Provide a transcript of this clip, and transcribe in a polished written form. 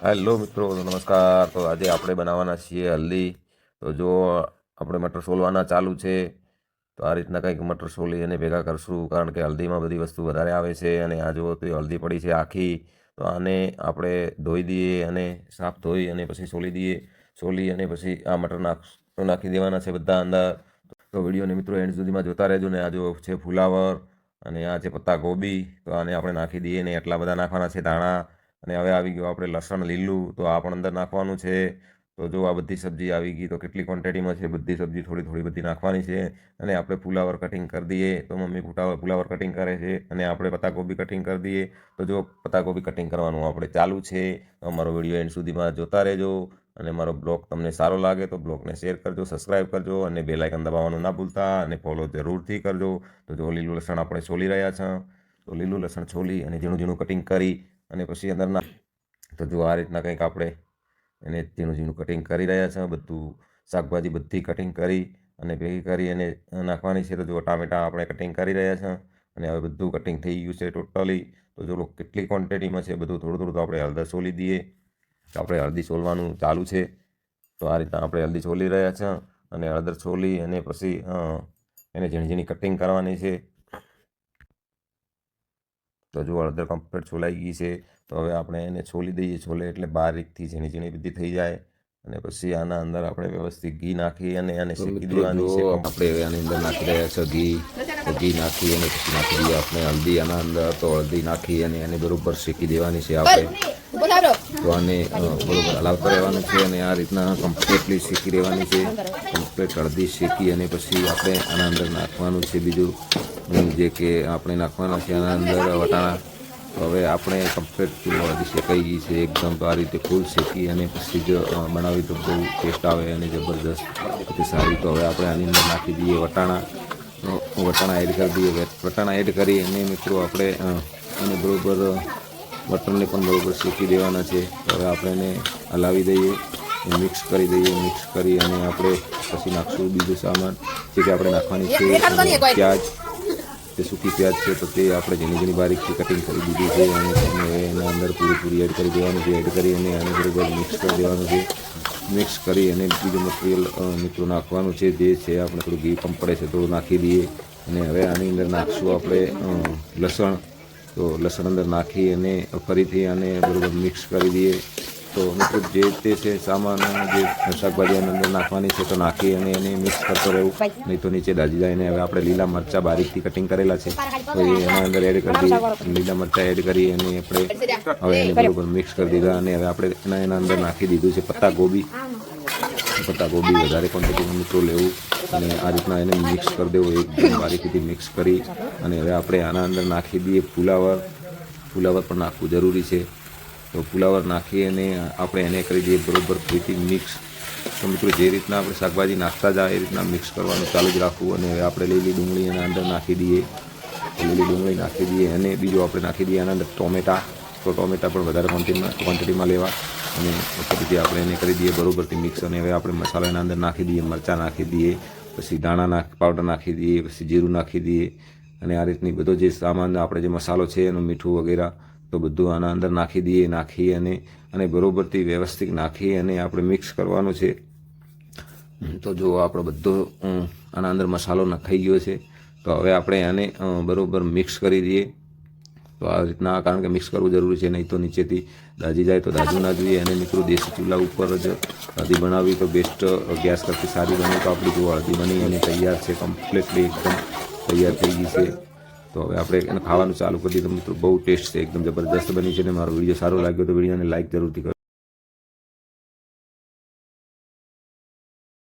Hello મિત્રો, નમસ્કાર. તો આજે આપણે બનાવવાના છીએ હલ્દી. તો જો આપણે મટર સોલવાના ચાલુ છે, તો આ રીતના કંઈક મટર સોલી અને ભેગા કરશું, કારણ કે હલ્દીમાં બધી વસ્તુ વધારે આવે છે. અને આ જુઓ તો હલ્દી પડી છે આખી. તો આને આપણે ધોઈ દઈએ અને સાફ ધોઈ અને પછી સોલી દઈએ. સોલી અને પછી આ મટર નાખી દેવાના છે બધા અંદર. તો વિડીયોને મિત્રો એન્ડ સુધીમાં જોતા રહેજો. ને આ જો છે ફુલાવર અને આ છે પત્તા ગોબી. તો આને આપણે નાખી દઈએ ને એટલા બધા નાખવાના છે ધાણા. અને હવે આવી ગયું આપણે લસણ લીલું, તો આ પણ અંદર નાખવાનું છે. તો જો આ બધી સબ્જી આવી ગઈ, તો કેટલી ક્વોન્ટિટીમાં છે બધી સબ્જી, થોડી થોડી બધી નાખવાની છે. અને આપણે ફુલાવર કટિંગ કરી દઈએ, તો મમ્મી ફુલાવર કટિંગ કરે છે. અને આપણે પત્તાગોબી કટિંગ કરી દઈએ. તો જો પત્તાગોબી કટિંગ કરવાનું આપણે ચાલુ છે. અમારો વિડીયો એન્ડ સુધીમાં જોતા રહેજો. અને મારો બ્લોગ તમને સારો લાગે તો બ્લોગને શેર કરજો, સબસ્ક્રાઈબ કરજો અને બેલ આઇકન દબાવવાનું ના ભૂલતા. અને ફોલો જરૂરથી કરજો. તો જો લીલું લસણ આપણે છોલી રહ્યા છે, તો લીલું લસણ છોલી અને ઝીણું ઝીણું કટિંગ કરી અને પછી અંદરના, તો જો આ રીતના કંઈક આપણે એને ઝીણું ઝીણું કટિંગ કરી રહ્યા છે. બધું શાકભાજી બધી કટિંગ કરી અને ભેગી કરી અને નાખવાની છે. તો જો ટામેટાં આપણે કટિંગ કરી રહ્યા છે. અને હવે બધું કટિંગ થઈ ગયું છે ટોટલી. તો જો કેટલી ક્વોન્ટિટીમાં છે બધું, થોડું થોડું તો આપણે હળદર સોલી દઈએ. તો આપણે હળદી સોલવાનું ચાલુ છે. તો આ રીતના આપણે હળદી સોલી રહ્યા છે. અને હળદર સોલી અને પછી એને ઝીણી ઝીણી કટિંગ કરવાની છે. તો જો હળદર કમ્પ્લીટ છોલાઈ ગઈ છે. તો હવે આપણે એને છોલી દઈએ. છોલે એટલે બારીકથી ઝીણી ઝીણી બધી થઈ જાય. અને પછી આના અંદર આપણે વ્યવસ્થિત ઘી નાખી અને આને શેકી દેવાની છે. આપણે આની અંદર નાખી રહ્યા છે ઘી. ઘી નાખી અને પછી નાખી દઈએ આપણે હલ્દી આના અંદર. તો હલ્દી નાખી અને એને બરોબર શેકી દેવાની છે આપણે. તો આને બરોબર હલાવતા રહેવાનું છે અને આ રીતના કમ્પ્લીટલી શેકી દેવાની છે. કમ્પ્લીટ હળદી શેકી અને પછી આપણે આના અંદર નાખવાનું છે બીજું જે કે આપણે નાખવાના છે આના અંદર વટાણા. તો હવે આપણે કમ્પ્લીટ હળદી શેકાઈ ગઈ છે એકદમ. તો આ રીતે ફૂલ શેકી અને પછી જ બનાવી તો બહુ ટેસ્ટ આવે અને જબરદસ્ત રીતે સારી. તો હવે આપણે આની અંદર નાખી દઈએ વટાણા. વટાણા એડ કરી દઈએ. વટાણા એડ કરી અને મિત્રો આપણે એને બરાબર બટરને પણ બરાબર શેકી દેવાના છે. તો હવે આપણે એને હલાવી દઈએ, મિક્સ કરી દઈએ. મિક્સ કરી અને આપણે પછી નાખશું બીજું સામાન જે કે આપણે નાખવાની છે પ્યાજ. તે સૂકી પ્યાજ છે, તો તે આપણે ઝીણી ઝીણી બારીકથી કટિંગ કરી દીધી છે. અને હવે એના અંદર પૂરી એડ કરી દેવાનું છે. એડ કરી અને આને બરાબર મિક્સ કરી દેવાનું છે. મિક્સ કરી અને બીજું મટીરિયલ મિત્રો નાખવાનું છે જે છે આપણે થોડું ઘી કમ પડે છે થોડું નાખી દઈએ. અને હવે આની અંદર નાખશું આપણે લસણ. તો લસણ અંદર નાખી અને ફરીથી આને બરાબર મિક્સ કરી દઈએ. તો મિત્રો જે તે છે સામાન જે શાકભાજી અંદર નાખવાની છે તો નાખી અને એને મિક્સ કરતો રહેવું, નહીં તો નીચે દાજી જાય. અને હવે આપણે લીલા મરચાં બારીકથી કટિંગ કરેલા છે તો એ એના અંદર એડ કરી દઈએ. લીલા મરચાં એડ કરી અને આપણે હવે એને બરાબર મિક્સ કરી દીધા. અને હવે આપણે એના અંદર નાખી દીધું છે પત્તાગોબી. પત્તાગોબી વધારે ક્વોન્ટિટીમાં મિત્રો લેવું અને આ રીતના એને મિક્સ કરી દેવું એકદમ બારીકીથી મિક્સ કરી. અને હવે આપણે આના અંદર નાખી દઈએ ફુલાવર. ફુલાવર પણ નાખવું જરૂરી છે. તો ફુલાવર નાખી અને આપણે એને કરી દઈએ બરાબર ફરીથી મિક્સ. તો મિત્રો જે રીતના આપણે શાકભાજી નાખતા જાય એ રીતના મિક્સ કરવાનું ચાલુ જ રાખવું. અને હવે આપણે લીલી ડુંગળી એના અંદર નાખી દઈએ. લીલી ડુંગળી નાખી દઈએ અને બીજું આપણે નાખી દઈએ આના અંદર ટોમેટા. તો ટોમેટા પણ વધારે ક્વોન્ટિટીમાં લેવા. અને ફરીથી આપણે એને કરી દઈએ બરાબરથી મિક્સ. અને હવે આપણે મસાલા એના અંદર નાખી દઈએ. મરચાં નાખી દઈએ, પછી ધાણા પાવડર નાખી દઈએ, પછી જીરું નાખી દઈએ. અને આ રીતની બધો જે સામાન આપણે જે મસાલો છે એનું મીઠું વગેરે તો બધું આના અંદર નાખી દઈએ. નાખી અને બરાબરથી વ્યવસ્થિત નાખી અને આપણે મિક્સ કરવાનું છે. તો જો આપણો બધો આના અંદર મસાલો નખાઈ ગયો છે. તો હવે આપણે આને બરાબર મિક્સ કરી દઈએ. તો આ રીતના, કારણ કે મિક્સ કરવું જરૂરી છે, નહીં તો નીચેથી દાજી જાય તો દાજવું ના જોઈએ. અને મિત્રો દેશી ચૂલા ઉપર જ હળદી બનાવવી તો બેસ્ટ, ગેસ કરતી સારી બને. તો આપણી જો હળદી બની અને તૈયાર છે, કમ્પ્લીટલી એકદમ તૈયાર થઈ ગઈ છે. તો હવે આપણે એને ખાવાનું ચાલુ કરી દીધું મિત્રો. બહુ ટેસ્ટ છે, એકદમ જબરદસ્ત બની છે. અને મારો વિડીયો સારો લાગ્યો તો વિડીયોને લાઈક જરૂરથી કરો.